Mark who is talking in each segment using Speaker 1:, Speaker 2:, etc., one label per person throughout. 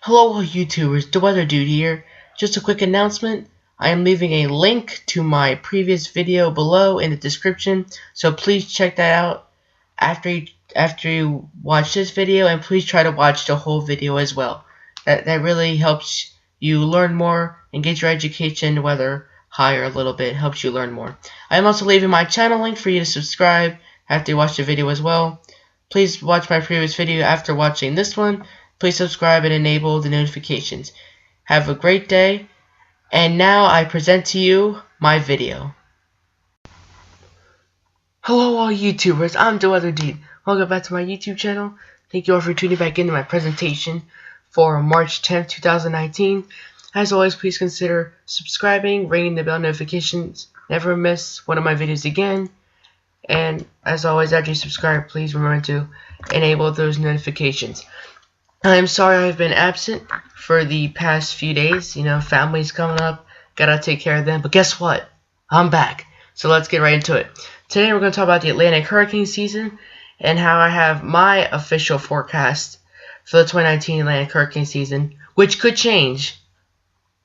Speaker 1: Hello YouTubers, the Weather Dude here. Just a quick announcement. I am leaving a link to my previous video below in the description, so please check that out after you watch this video, and please try to watch the whole video as well. That really helps you learn more and get your education weather higher a little bit. Helps you learn more. I am also leaving my channel link for you to subscribe after you watch the video as well. Please watch my previous video after watching this one. Please subscribe and enable the notifications. Have a great day, and now I present to you my video. Hello all YouTubers, I'm The Weather Dude. Welcome back to my YouTube channel. Thank you all for tuning back into my presentation for March 10th, 2019. As always, please consider subscribing, ringing the bell notifications, never miss one of my videos again. And as always, after you subscribe, please remember to enable those notifications. I'm sorry I've been absent for the past few days. You know, family's coming up, gotta take care of them. But guess what? I'm back. So let's get right into it. Today we're going to talk about the Atlantic hurricane season and how I have my official forecast for the 2019 Atlantic hurricane season, which could change.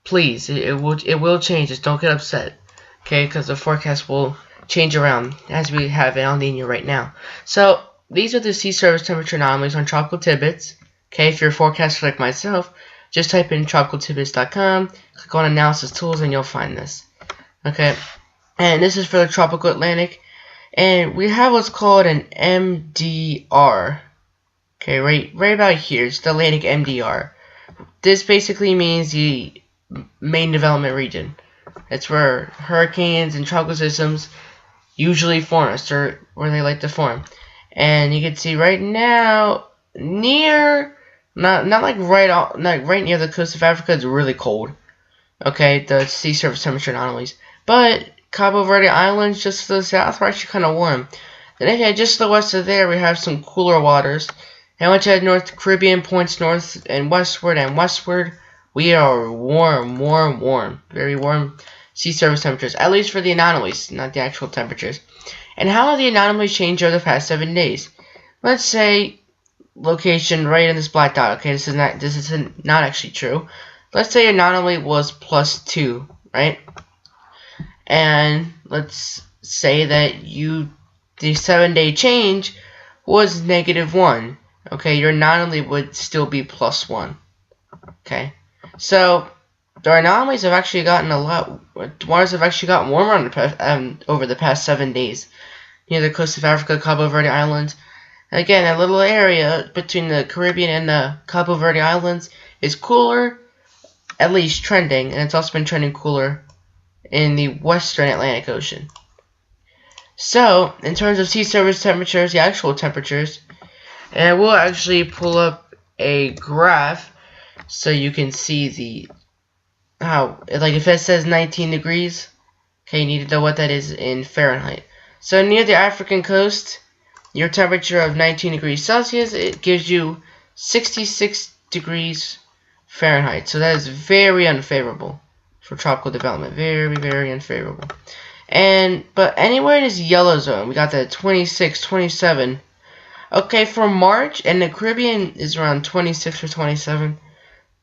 Speaker 1: Please, it will change. Just don't get upset, okay? Because the forecast will change around as we have El Nino right now. So these are the sea surface temperature anomalies on Tropical Tidbits. Okay, if you're a forecaster like myself, just type in tropicaltidbits.com, click on Analysis Tools, and you'll find this. Okay, and this is for the Tropical Atlantic, and we have what's called an MDR. Okay, right about here, it's the Atlantic MDR. This basically means the main development region. It's where hurricanes and tropical systems usually form, or where they like to form. And you can see right now, near, not right near the coast of Africa, it's really cold. Okay, the sea surface temperature anomalies. But Cabo Verde Islands, just to the south, are actually kind of warm. Then again, just to the west of there, we have some cooler waters. And once you head north, the Caribbean points north and westward, we are warm, very warm sea surface temperatures, at least for the anomalies, not the actual temperatures. And how have the anomalies changed over the past 7 days? Let's say location right in this black dot. Okay, this is not actually true. Let's say your anomaly was +2, right? And let's say that the 7-day change was -1. Okay, your anomaly would still be +1. Okay, so the anomalies have actually gotten waters have actually gotten warmer over the past 7 days near the coast of Africa, Cabo Verde Islands. Again, a little area between the Caribbean and the Cabo Verde Islands is cooler, at least trending, and it's also been trending cooler in the western Atlantic Ocean. So, in terms of sea surface temperatures, the actual temperatures, and I will actually pull up a graph so you can see like if it says 19 degrees, okay, you need to know what that is in Fahrenheit. So near the African coast, your temperature of 19 degrees Celsius, it gives you 66 degrees Fahrenheit. So that is very unfavorable for tropical development. Very, very unfavorable. But anywhere in this yellow zone, we got that 26, 27. Okay, for March, and the Caribbean is around 26 or 27.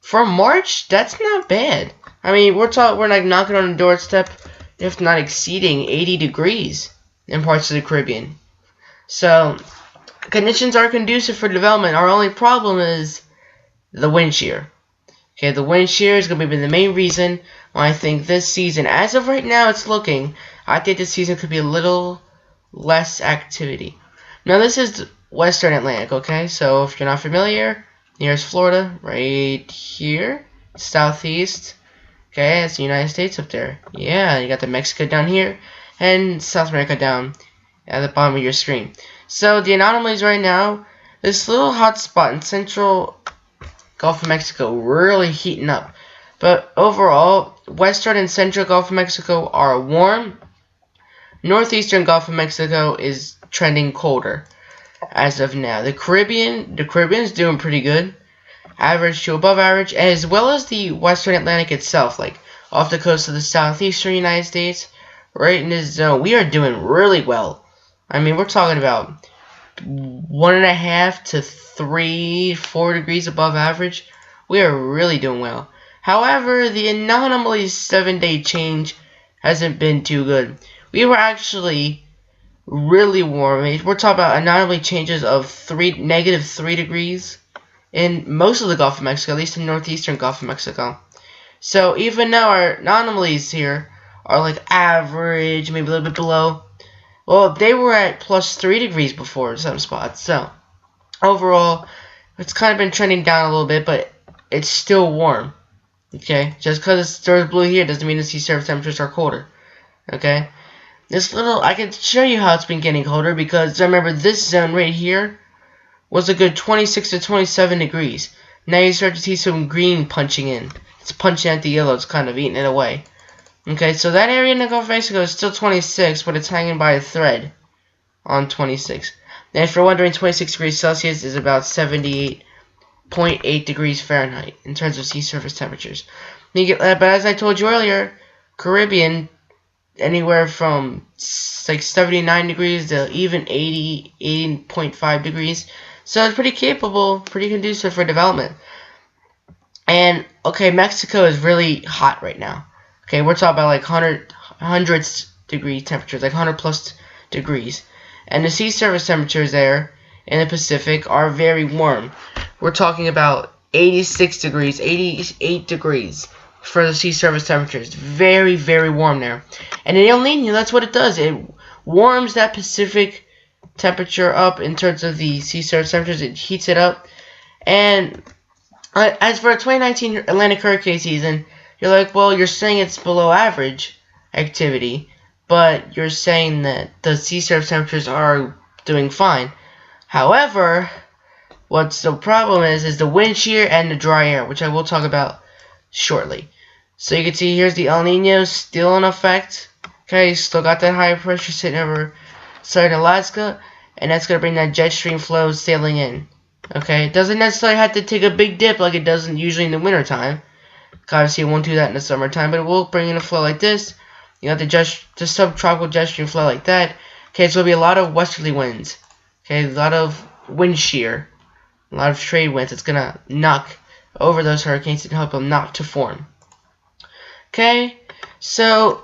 Speaker 1: For March, that's not bad. I mean, we're like knocking on the doorstep, if not exceeding 80 degrees in parts of the Caribbean. So, conditions are conducive for development. Our only problem is the wind shear. Okay, the wind shear is going to be the main reason why I think this season, as of right now, I think this season could be a little less activity. Now, this is Western Atlantic, okay? So, if you're not familiar, here's Florida, right here, southeast. Okay, that's the United States up there. Yeah, you got the Mexico down here, and South America down at the bottom of your screen. So the anomalies right now, this little hot spot in central Gulf of Mexico really heating up. But overall, western and central Gulf of Mexico are warm. Northeastern Gulf of Mexico is trending colder as of now. The Caribbean's doing pretty good. Average to above average, as well as the western Atlantic itself, like off the coast of the southeastern United States, right in this zone. We are doing really well. I mean, we're talking about 1.5 to 3, 4 degrees above average we are really doing well. However, the anomaly 7-day change hasn't been too good. We were actually really warm. We're talking about anomaly changes of -3 degrees in most of the Gulf of Mexico, at least in northeastern Gulf of Mexico. So even though our anomalies here are like average, maybe a little bit below, well, they were at +3 degrees before in some spots. So overall, it's kind of been trending down a little bit, but it's still warm. Okay, just because it's still blue here doesn't mean the sea surface temperatures are colder. Okay, I can show you how it's been getting colder, because remember this zone right here was a good 26 to 27 degrees. Now you start to see some green punching in. It's punching at the yellow. It's kind of eating it away. Okay, so that area in the Gulf of Mexico is still 26, but it's hanging by a thread on 26. And if you're wondering, 26 degrees Celsius is about 78.8 degrees Fahrenheit in terms of sea surface temperatures. But as I told you earlier, Caribbean, anywhere from like 79 degrees to even 80.5 degrees. So it's pretty capable, pretty conducive for development. And, okay, Mexico is really hot right now. Okay, we're talking about like hundreds degree temperatures, like 100+ degrees. And the sea surface temperatures there in the Pacific are very warm. We're talking about 86 degrees, 88 degrees for the sea surface temperatures. Very, very warm there. And in El Nino, that's what it does. It warms that Pacific temperature up in terms of the sea surface temperatures. It heats it up. And as for a 2019 Atlantic hurricane season, you're like, well, you're saying it's below average activity, but you're saying that the sea surface temperatures are doing fine. However, what's the problem is the wind shear and the dry air, which I will talk about shortly. So you can see here's the El Nino still in effect. Okay, still got that high pressure sitting over southern Alaska, and that's going to bring that jet stream flow sailing in. Okay, it doesn't necessarily have to take a big dip like it does usually in the wintertime. Obviously, it won't do that in the summertime, but it will bring in a flow like this. You got the subtropical jet stream flow like that. Okay, so there'll be a lot of westerly winds. Okay, a lot of wind shear, a lot of trade winds. It's gonna knock over those hurricanes and help them not to form. Okay, so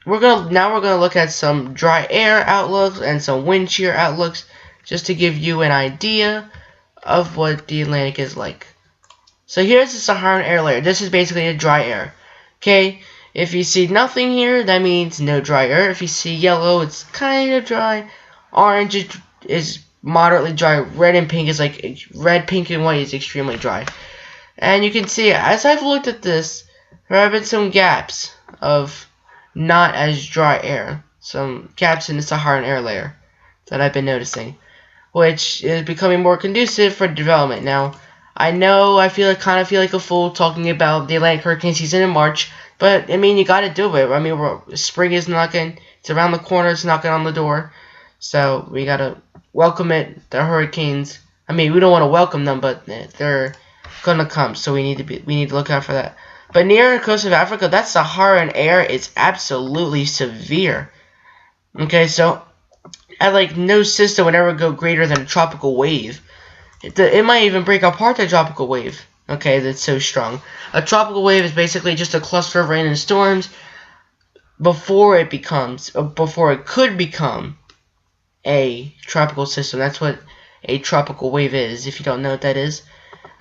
Speaker 1: we're gonna look at some dry air outlooks and some wind shear outlooks, just to give you an idea of what the Atlantic is like. So here's the Saharan air layer. This is basically a dry air. Okay, if you see nothing here, that means no dry air. If you see yellow, it's kind of dry. Orange is moderately dry. Red, pink, and white is extremely dry. And you can see, as I've looked at this, there have been some gaps of not as dry air. Some gaps in the Saharan air layer that I've been noticing, which is becoming more conducive for development. Now, I know I kind of feel like a fool talking about the Atlantic hurricane season in March, but I mean, you got to do it. I mean, spring is knocking; it's around the corner. It's knocking on the door, so we gotta welcome it. The hurricanes. I mean, we don't want to welcome them, but they're gonna come, so we need to look out for that. But near the coast of Africa, that Saharan air is absolutely severe. Okay, so at like no system would ever go greater than a tropical wave. It might even break apart the tropical wave. Okay, that's so strong. A tropical wave is basically just a cluster of rain and storms before it could become a tropical system. That's what a tropical wave is, if you don't know what that is.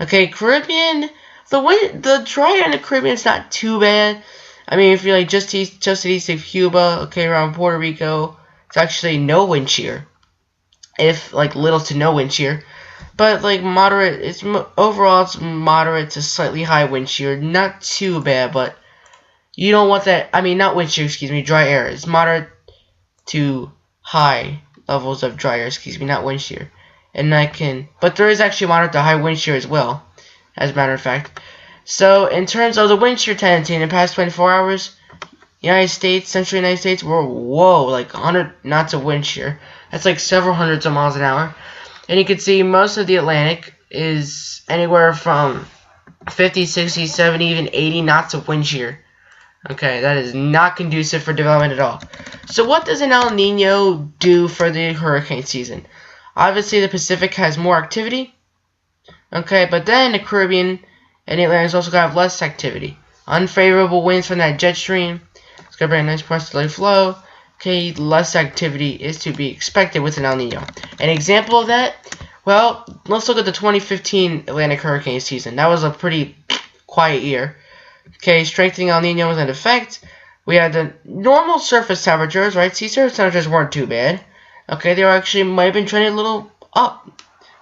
Speaker 1: Okay, Caribbean, the dry air in the Caribbean is not too bad. I mean, if you're like just east of Cuba, okay, around Puerto Rico, it's actually no wind shear. If like little to no wind shear. But like moderate, overall it's moderate to slightly high wind shear, not too bad, but you don't want that. I mean, not wind shear, excuse me, dry air. It's moderate to high levels of dry air, excuse me, not wind shear. But there is actually moderate to high wind shear as well, as a matter of fact. So in terms of the wind shear tendency in the past 24 hours, United States, central United States, we're like 100 knots of wind shear. That's like several hundreds of miles an hour. And you can see most of the Atlantic is anywhere from 50, 60, 70, even 80 knots of wind shear. Okay, that is not conducive for development at all. So what does an El Nino do for the hurricane season? Obviously, the Pacific has more activity. Okay, but then the Caribbean and Atlanta is also going to have less activity. Unfavorable winds from that jet stream. It's going to bring a nice particulated flow. Okay, less activity is to be expected with an El Nino. An example of that, well, let's look at the 2015 Atlantic hurricane season. That was a pretty quiet year. Okay, strengthening El Nino was in effect. We had the normal surface temperatures, right? Sea surface temperatures weren't too bad. Okay, they were actually might have been trending a little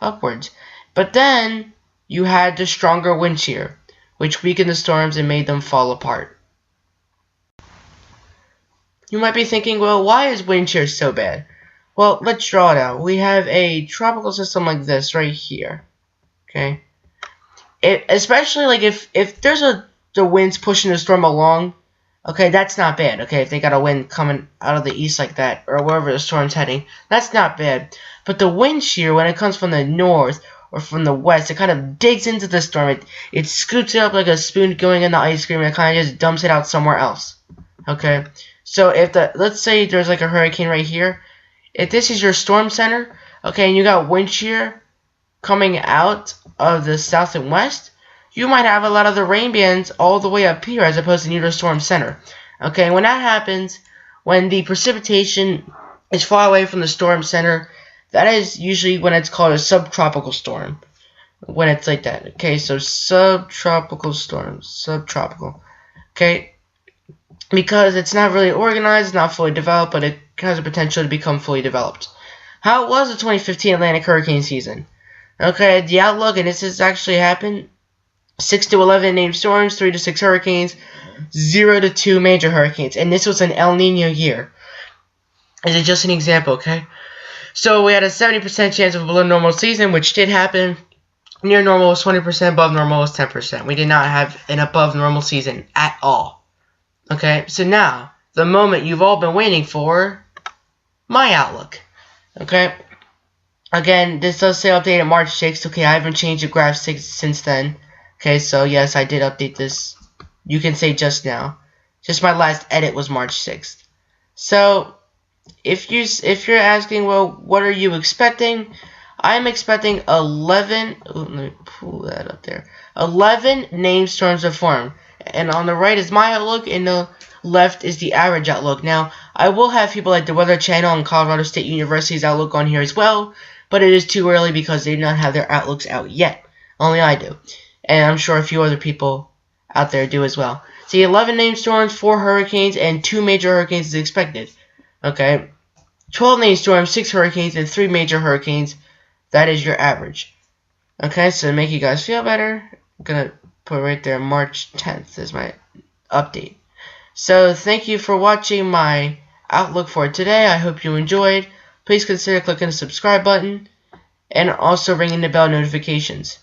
Speaker 1: upwards. But then you had the stronger wind shear, which weakened the storms and made them fall apart. You might be thinking, well, why is wind shear so bad? Well, let's draw it out. We have a tropical system like this right here. Okay, especially like if there's the winds pushing the storm along. Okay, that's not bad. Okay, if they got a wind coming out of the east like that, or wherever the storm's heading, that's not bad. But the wind shear, when it comes from the north or from the west, it kind of digs into the storm. It scoots it up like a spoon going in the ice cream, and it kind of just dumps it out somewhere else. Okay, so if let's say there's like a hurricane right here, if this is your storm center, okay, and you got wind shear coming out of the south and west, you might have a lot of the rain bands all the way up here as opposed to near the storm center. Okay, when that happens, when the precipitation is far away from the storm center, that is usually when it's called a subtropical storm. When it's like that. Okay, so subtropical storms. Subtropical. Okay, because it's not really organized, it's not fully developed, but it has the potential to become fully developed. How was the 2015 Atlantic hurricane season? Okay, the outlook, and this has actually happened, 6 to 11 named storms, 3 to 6 hurricanes, 0 to 2 major hurricanes. And this was an El Nino year. This is just an example, okay? So we had a 70% chance of a below normal season, which did happen. Near normal was 20%, above normal was 10%. We did not have an above normal season at all. Okay, so now, the moment you've all been waiting for, my outlook. Okay? Again, this does say updated March 6th. Okay, I haven't changed the graph since then. Okay, so yes, I did update this. You can say just now. Just my last edit was March 6th. So, if you're asking, well, what are you expecting? I'm expecting 11. Ooh, let me pull that up there. 11 named storms to form, and on the right is my outlook, and the left is the average outlook. Now, I will have people like the Weather Channel and Colorado State University's outlook on here as well, but it is too early because they do not have their outlooks out yet. Only I do. And I'm sure a few other people out there do as well. See, 11 named storms, 4 hurricanes, and 2 major hurricanes is expected. Okay? 12 named storms, 6 hurricanes, and 3 major hurricanes. That is your average. Okay, so to make you guys feel better, I'm going to put right there March 10th is my update. So, thank you for watching my outlook for today. I hope you enjoyed. Please consider clicking the subscribe button and also ringing the bell notifications.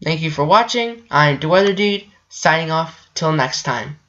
Speaker 1: Thank you for watching. I'm The Weather Dude, signing off till next time.